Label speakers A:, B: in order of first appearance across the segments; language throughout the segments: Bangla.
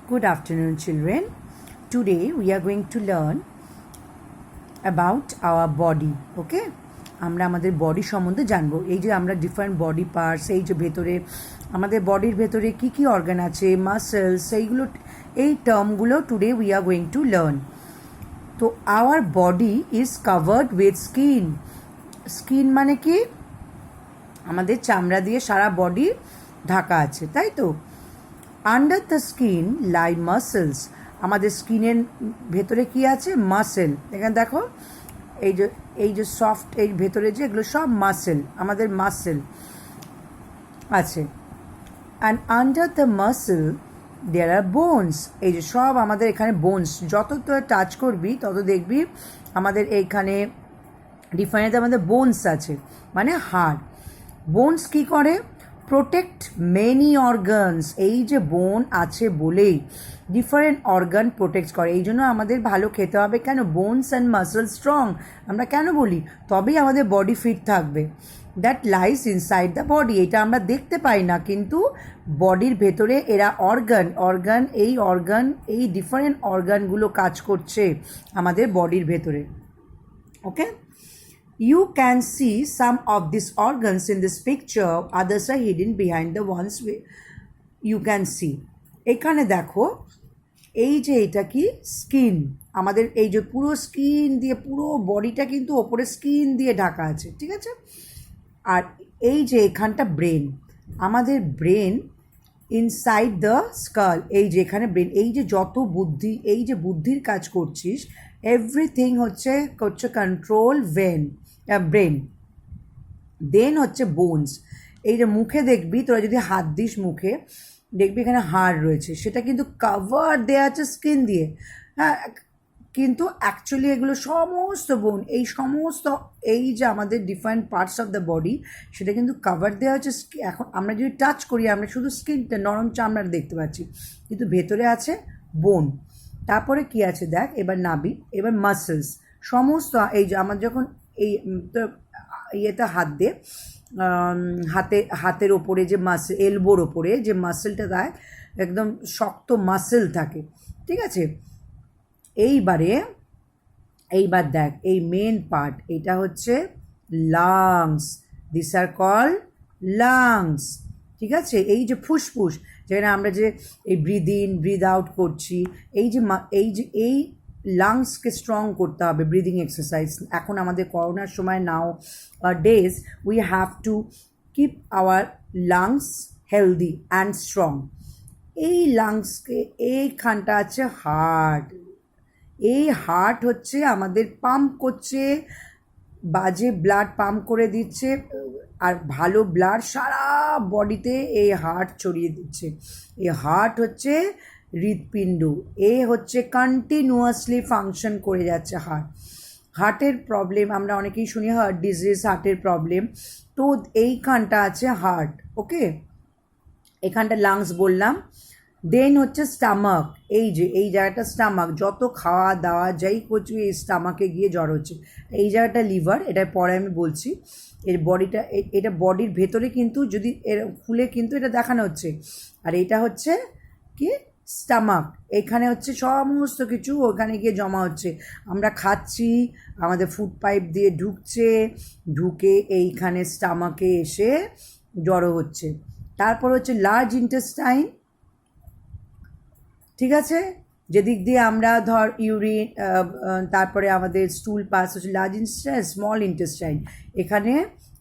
A: Good afternoon, children. Today we are going to learn about our body. Okay? আমরা আমাদের বডি সম্বন্ধে জানবো। এই যে আমরা ডিফারেন্ট বডি পার্টস, এই যে ভেতরে আমাদের বডির ভেতরে কি কি অর্গান আছে, মাসেলস, এইগুলো, এই টার্মগুলো today we are going to learn. তো our body is covered with skin. Skin মানে কি? আমাদের চামড়া দিয়ে সারা বডি ঢাকা আছে, তাই তো? Under the skin lie muscles. আমাদের স্কিনের ভেতরে কি আছে? মাসেল। এখানে দেখো, এই যে সফট, এই ভেতরে যে এগুলো সব মাসেল, আমাদের মাসেল আছে। And under the muscle there are bones. এই যে সব আমাদের এখানে বোনস, যত তো টাচ করবি তত দেখবি আমাদের এইখানে ডিফারেন্ট আমাদের বোনস আছে, মানে হাড়। বোনস কি করে? Protect many organs. এই যে বোন আছে বলেই ডিফারেন্ট অর্গান প্রোটেক্ট করে। এই জন্য আমাদের ভালো খেতে হবে। কেন? Bones and muscle strong. আমরা কেন বলি? তবেই আমাদের বডি ফিট থাকবে। That lies inside the body. এটা আমরা দেখতে পাই না, কিন্তু বডির ভেতরে এরা অর্গান এই ডিফারেন্ট অর্গানগুলো কাজ করছে আমাদের বডির ভেতরে। ওকে? You can see some of these organs in this picture, others are hidden behind the ones you can see. এখানে দেখো, এই যে এটা কি? স্কিন। আমাদের এই যে পুরো স্কিন দিয়ে পুরো বডিটা কিন্তু ওপরে স্কিন দিয়ে ঢাকা আছে, ঠিক আছে? আর এই যে এখানটা ব্রেন, আমাদের ব্রেন ইনসাইড দ্য স্কাল। এই যে এখানে ব্রেন, এই যে যত বুদ্ধি, এই যে বুদ্ধির কাজ করছিস, এভরিথিং করছে কন্ট্রোল ব্রেন। দেন হচ্ছে বোনস। এই যে মুখে দেখবি, তোরা যদি হাত দিস মুখে, দেখবি এখানে হাড় রয়েছে, সেটা কিন্তু কাভার দেওয়া আছে স্কিন দিয়ে। হ্যাঁ, কিন্তু অ্যাকচুয়ালি এগুলো সমস্ত বোন, এই সমস্ত এই যে আমাদের different parts of the body, সেটা কিন্তু কাভার দেওয়া হচ্ছে। এখন আমরা যদি টাচ করি, আমরা শুধু স্কিনটা, নরম চামড়া দেখতে পাচ্ছি, কিন্তু ভেতরে আছে বোন। তারপরে কি আছে দেখ, এবার নাবি, এবার মাসেলস। সমস্ত এই যে আমার যখন এই ইয়েতে হাত দে, হাতের ওপরে যে মাসেল, এলবোর ওপরে যে মাসেলটা দেয়, একদম শক্ত মাসেল থাকে, ঠিক আছে? এইবার দেখ, এই মেন পার্ট, এটা হচ্ছে lungs. This are call lungs, ঠিক আছে? এই যে ফুসফুস, যেখানে আমরা যে এই ব্রিদ ইন ব্রিদ আউট করছি, এই লাংসকে স্ট্রং করতে হবে। ব্রিদিং এক্সারসাইজ এখন আমাদের করোনার সময় nowadays we have to keep our lungs healthy and strong. এই লাংসকে, এইখানটা আছে হার্ট। এই হার্ট হচ্ছে আমাদের পাম্প করছে, বাজে ব্লাড পাম্প করে দিচ্ছে, আর ভালো ব্লাড সারা বডিতে এই হার্ট ছড়িয়ে দিচ্ছে। এই হার্ট হচ্ছে হৃৎপিণ্ড। হচ্ছে কন্টিনিউয়াসলি ফাংশন করে যাচ্ছে হার্টের প্রবলেম আমরা অনেকেই শুনি, হার্ট ডিজিজ, হার্টের প্রবলেম। তো এইখানটা আছে হার্ট। ওকে, এখানটা লাংস বললাম। দেন হচ্ছে স্টামাক। এই যে এই জায়গাটা স্টামাক, যত খাওয়া দাওয়া যাই করছি এই স্টামাকে গিয়ে জড় হচ্ছে। এই জায়গাটা লিভার, এটা পরে আমি বলছি। এর বডিটা, এটা বডির ভেতরে কিন্তু যদি এর খুলে কিন্তু এটা দেখানো হচ্ছে। আর এটা হচ্ছে কি? স্টামাক। এখানে হচ্ছে সমস্ত কিছু ওখানে গিয়ে জমা হচ্ছে। আমরা খাচ্ছি, আমাদের ফুড পাইপ দিয়ে ঢুকে এইখানে স্টামাকে এসে জড়ো হচ্ছে। তারপর হচ্ছে লার্জ ইন্টেস্টাইন, ঠিক আছে? যেদিক দিয়ে আমরা ধর ইউরিন, তারপরে আমাদের স্টুল পাস হচ্ছে লার্জ ইন্টেস্টাইন, স্মল ইন্টেস্টাইন। এখানে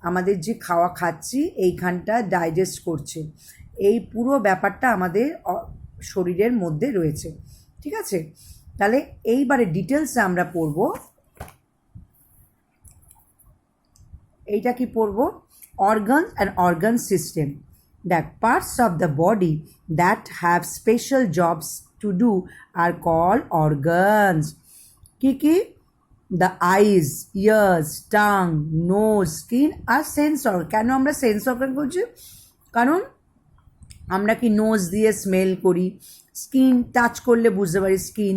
A: আমাদের যে খাওয়া খাচ্ছি এইখানটা ডাইজেস্ট করছে। এই পুরো ব্যাপারটা আমাদের শরীরের মধ্যে রয়েছে, ঠিক আছে? তাহলে এইবারে ডিটেলসে আমরা পড়ব। এইটা কি পড়ব? Organ and organ system. দেখ, parts of the body that have special jobs to do are called organs. কি কি? The eyes, ears, tongue, nose, skin are sense organ. কেন আমরা সেন্স অর্গান করছি? কারণ আমরা কি নোজ দিয়ে স্মেল করি, স্কিন টাচ করলে বুঝতে পারি স্কিন,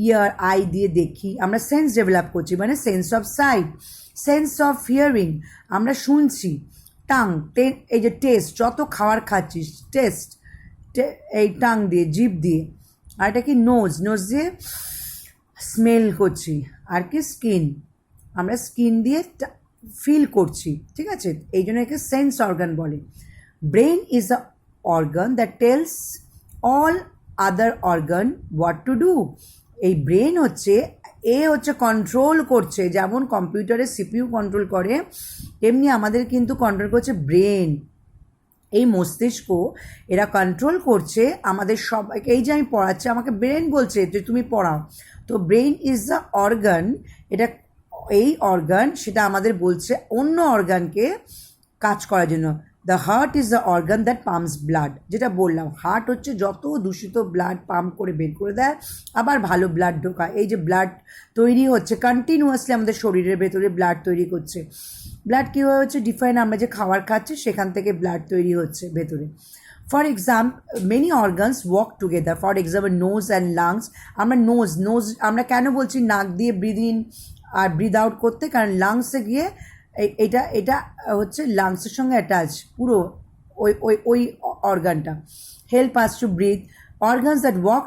A: ইয়ার আই দিয়ে দেখি, আমরা সেন্স ডেভেলপ করছি, মানে sense of sight, sense of hearing, আমরা শুনছি। টাং, এই যে টেস্ট, যত খাবার খাচ্ছিস টেস্ট, এই টাং দিয়ে, জিভ দিয়ে। আর এটা কি নোজ, নোজ দিয়ে স্মেল করছি, আর কি স্কিন, আমরা স্কিন দিয়ে ফিল করছি, ঠিক আছে, এই জন্য একে সেন্স অর্গান বলে। Brain is the organ that tells all other organ what to do. এই ব্রেন হচ্ছে কন্ট্রোল করছে, যেমন কম্পিউটারে সিপিইউ কন্ট্রোল করে তেমনি আমাদের কিন্তু কন্ট্রোল করছে ব্রেন, এই মস্তিষ্ক, এরা কন্ট্রোল করছে আমাদের সবাইকে। এই যে আমি পড়াচ্ছি আমাকে ব্রেন বলছে যে তুমি পড়াও, তো ব্রেন ইজ দ্য অর্গান, এটা এই অর্গান সেটা আমাদের বলছে অন্য অর্গানকে কাজ করার জন্য। The heart is the organ that pumps blood, যেটা বললাম হার্ট হচ্ছে যত দূষিত ব্লাড পাম্প করে বের করে দেয়, আবার ভালো ব্লাড ঢোকায়। এই যে ব্লাড তৈরি হচ্ছে কন্টিনিউয়াসলি আমাদের শরীরের ভেতরে ব্লাড তৈরি করছে। ব্লাড কীভাবে হচ্ছে ডিফাইন, আমরা যে খাবার খাচ্ছি সেখান থেকে ব্লাড তৈরি হচ্ছে ভেতরে। For example many organs work together, for example nose and lungs. আমরা নোজ আমরা কেন বলছি নাক দিয়ে ব্রিদ ইন আর ব্রিদ আউট করতে, কারণ লাংসে গিয়ে এটা এটা হচ্ছে লাংসের সঙ্গে অ্যাটাচ পুরো ওই অর্গানটা। Help us to breathe, organs that work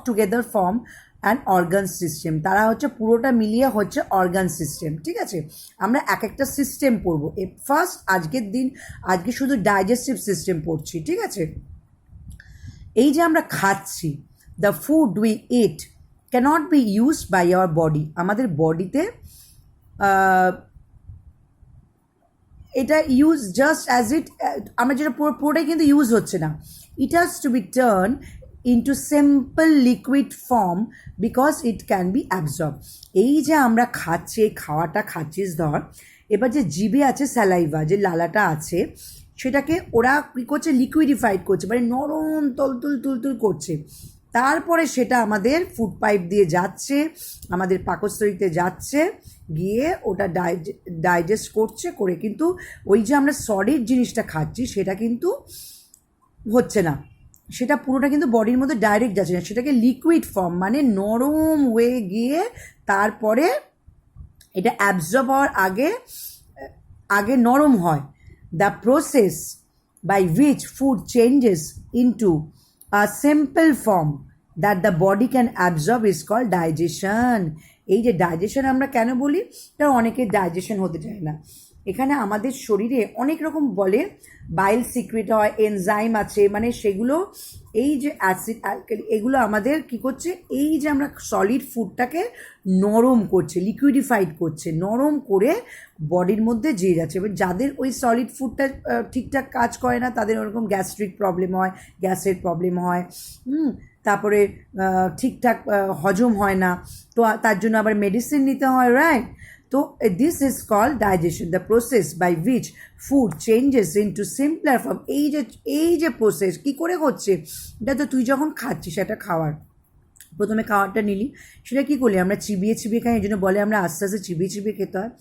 A: together form and organ system, তারা হচ্ছে পুরোটা মিলিয়ে হচ্ছে অর্গান সিস্টেম, ঠিক আছে। আমরা এক একটা সিস্টেম পড়বো। ফার্স্ট আজকে শুধু ডাইজেস্টিভ সিস্টেম পড়ছি, ঠিক আছে। এই যে আমরা খাচ্ছি, the food we eat cannot be used by our body, আমাদের বডিতে এটা ইউজ জাস্ট অ্যাজ ইট, আমরা যেটা পুরোটাই কিন্তু ইউজ হচ্ছে না। It has to B turn into simple liquid form because it can be absorb. এই যে আমরা খাচ্ছি, এই খাওয়াটা খাচ্ছিস ধর, এবার যে জিভে আছে স্যালাইভা, যে লালাটা আছে, সেটাকে ওরা কী করছে, লিকুইডিফাইড করছে, মানে নরম তুলতুল করছে। তারপরে সেটা আমাদের ফুড পাইপ দিয়ে যাচ্ছে, আমাদের পাকস্থলীতে যাচ্ছে, গিয়ে ওটা ডাইজেস্ট করছে, করে কিন্তু ওই যে আমরা সলিড জিনিসটা খাচ্ছি সেটা কিন্তু হচ্ছে না, সেটা পুরোটা কিন্তু বডির মধ্যে ডাইরেক্ট যাচ্ছে না, সেটাকে লিকুইড ফর্ম মানে নরম হয়ে গিয়ে তারপরে এটা অ্যাবজর্ব হওয়ার আগে নরম হয়। The process by which food changes into a simple form that the body can absorb is called digestion. এই যে ডাইজেশন আমরা কেন বলি, তা অনেকের ডাইজেশন হতে চায় না। এখানে আমাদের শরীরে অনেক রকম বলে বাইল সিক্রেট হয়, এনজাইম আছে, মানে সেগুলো এই যে অ্যাসিড অ্যালকালি এগুলো আমাদের কি করছে, এই যে আমরা সলিড ফুডটাকে নরম করছে, লিকুইডিফাইড করছে, নরম করে বডির মধ্যে যেয়ে যাচ্ছে। এবার যাদের ওই সলিড ফুডটা ঠিকঠাক কাজ করে না তাদের ওরকম গ্যাস্ট্রিক প্রবলেম হয়, গ্যাসের প্রবলেম হয়, তারপরে ঠিকঠাক হজম হয় না, তো তার জন্য আবার মেডিসিন নিতে হয়, রাইট। তো this is called digestion, the process by which food changes into simpler form. এই যে প্রসেস কী করে হচ্ছে, এটা তো তুই যখন খাচ্ছিস একটা খাওয়ার, প্রথমে খাওয়ারটা নিলি, সেটা কী করলি, আমরা চিবিয়ে খাই, এই জন্য বলে আমরা আস্তে আস্তে চিবিয়ে খেতে হয়।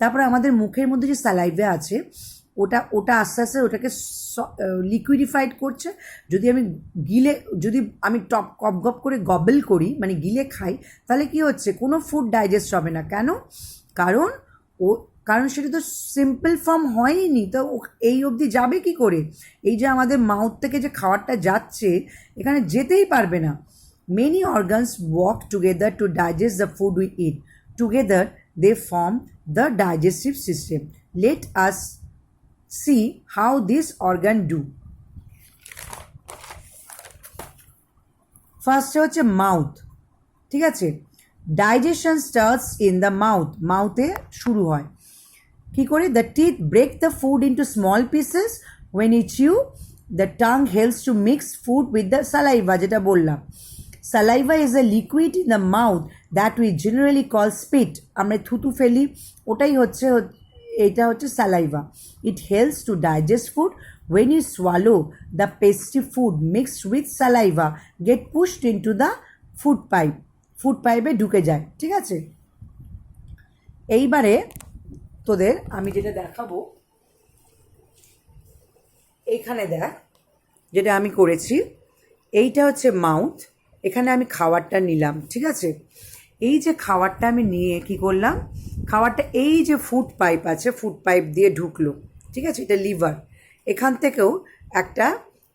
A: তারপরে আমাদের মুখের মধ্যে যে স্যালাইভা আছে ওটা আস্তে আস্তে ওটাকে লিকুইডিফাইড করছে। যদি আমি গপ করে গবেল করি, মানে গিলে খাই, তাহলে কি হচ্ছে, কোনো ফুড ডাইজেস্ট হবে না। কেন? কারণ সেটা তো সিম্পল ফর্ম হয়নি, তো এই অবধি যাবে কি করে? এই যে আমাদের মাউথ থেকে যে খাবারটা যাচ্ছে এখানে যেতেই পারবে না। Many organs work together to digest the food we eat, together they form the digestive system. Let us see how this organ do. First হচ্ছে মাউথ, ঠিক আছে। ডাইজেশন স্টার্টস ইন দ্য মাউথে শুরু হয় কি করে, the teeth break the food into small pieces when eat you, the tongue helps to mix food with the saliva, যেটা বললাম। Saliva is a liquid in the mouth that we generally call spit, আমরা থুতু ফেলি, ওটাই হচ্ছে এটা হচ্ছে saliva. It helps to digest food. When you swallow the pasty food mixed with saliva get pushed into the food পাইপে ঢুকে যায়, ঠিক আছে। এইবারে তোদের আমি যেটা দেখাবো, এইখানে দেখ যেটা আমি করেছি, এইটা হচ্ছে মাউথ, এখানে আমি খাবারটা নিলাম, ঠিক আছে। এই যে খাবারটা আমি নিয়ে কি করলাম, খাবারটা এই যে ফুড পাইপ আছে, ফুড পাইপ দিয়ে ঢুকলো, ঠিক আছে, এটা লিভার, এখান থেকেও একটা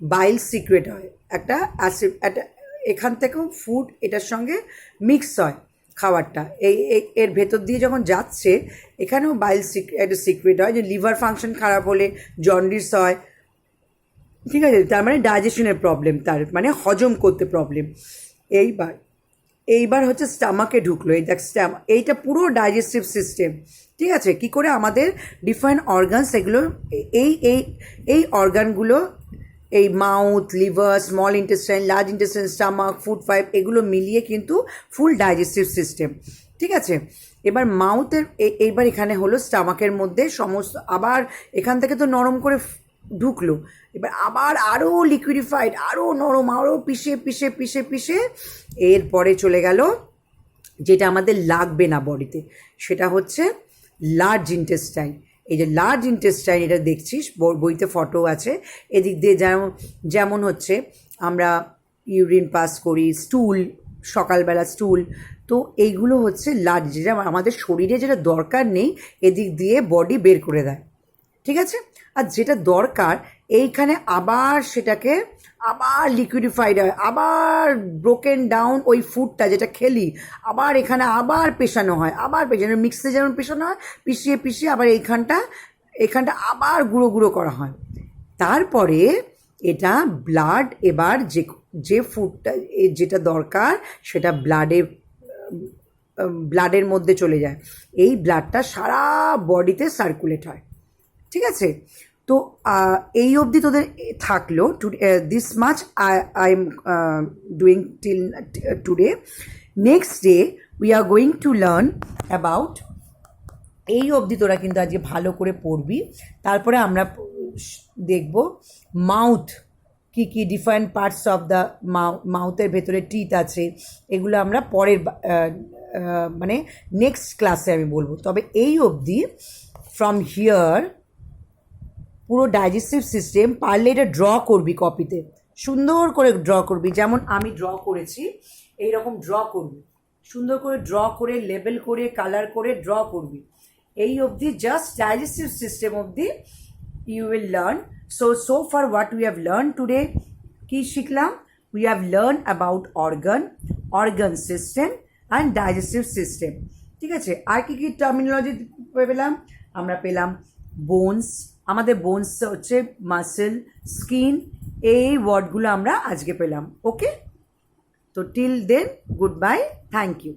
A: বাইল সিক্রেট হয়, একটা অ্যাসিড, একটা এখান থেকেও ফুড এটার সঙ্গে মিক্স হয় খাবারটা, এর ভেতর দিয়ে যখন যাচ্ছে এখানেও বাইল একটা সিক্রেট হয়, যে লিভার ফাংশন খারাপ হলে জন্ডিস হয়, ঠিক আছে, তার মানে ডাইজেশনের প্রবলেম, তার মানে হজম করতে প্রবলেম। এইবার এইবার হচ্ছে স্টামাকে ঢুকলো, এই দেখ এইটা পুরো ডাইজেস্টিভ সিস্টেম, ঠিক আছে, কি করে আমাদের ডিফারেন্ট অর্গানস এগুলো, এই এই এই অর্গানগুলো, এই mouth, liver, small intestine, large intestine, stomach, food pipe, এগুলো মিলিয়ে কিন্তু ফুল ডাইজেস্টিভ সিস্টেম, ঠিক আছে। এবার মাউথের এইবার এখানে হলো স্টামাকের মধ্যে সমস্ত, আবার এখান থেকে তো নরম করে ঢুকলো, এবার আবার আরও লিকুইডিফাইড, আরও নরম, আরও পিষে পিষে পিষে পিষে এরপরে চলে গেল যেটা আমাদের লাগবে না বডিতে, সেটা হচ্ছে লার্জ ইন্টেস্টাইন। এই যে লার্জ ইন্টেস্টাইন, এটা দেখছিস বইতে ফটো আছে, এদিক দিয়ে যেমন যেমন হচ্ছে আমরা ইউরিন পাস করি, স্টুল, সকালবেলা স্টুল, তো এইগুলো হচ্ছে লার্জ, যেটা আমাদের শরীরে যেটা দরকার নেই এদিক দিয়ে বডি বের করে দেয়, ঠিক আছে। আর যেটা দরকার এইখানে আবার সেটাকে আবার লিকুইডিফাইড হয়, আবার ব্রোকেন ডাউন, ওই ফুডটা যেটা খেলি আবার এখানে আবার পেশানো হয়, আবার পেশানো, মিক্সে যেমন পেশানো হয়, পিষিয়ে পিষিয়ে আবার এইখানটা আবার গুঁড়ো গুঁড়ো করা হয়। তারপরে এটা ব্লাড, এবার যে ফুডটা যেটা দরকার সেটা ব্লাডের মধ্যে চলে যায়, এই ব্লাডটা সারা বডিতে সার্কুলেট হয়, ঠিক আছে। তো এই অবধি তোদের থাকলো, this much I am doing till today. Next day we are going to learn about, এই অবধি তোরা কিন্তু আজকে ভালো করে পড়বি, তারপরে আমরা দেখব মাউথ, কী কী ডিফারেন্ট পার্টস অফ দ্য মাউথের ভেতরে টিথ আছে, এগুলো আমরা পরের মানে নেক্সট ক্লাসে আমি বলবো। তবে এই অবধি ফ্রম হিয়ার পুরো ডাইজেস্টিভ সিস্টেম, পারলে এটা ড্র করবি কপিতে, সুন্দর করে ড্র করবি, যেমন আমি ড্র করেছি এইরকম ড্র করবি, সুন্দর করে ড্র করে লেবেল করে কালার করে ড্র করবি। এই অবধি জাস্ট ডাইজেস্টিভ সিস্টেম অবধি you will learn. So far what we have learned today, কি শিখলাম? We have learned about organ system and digestive system, ঠিক আছে। আর কি কি টার্মিনোলজি পেলাম? আমরা পেলাম বোনস, আমাদের বোনস হচ্ছে মাসেল, স্কিন, এই ওয়ার্ডগুলো আমরা আজকে পেলাম, ওকে। তো till then good bye, thank you.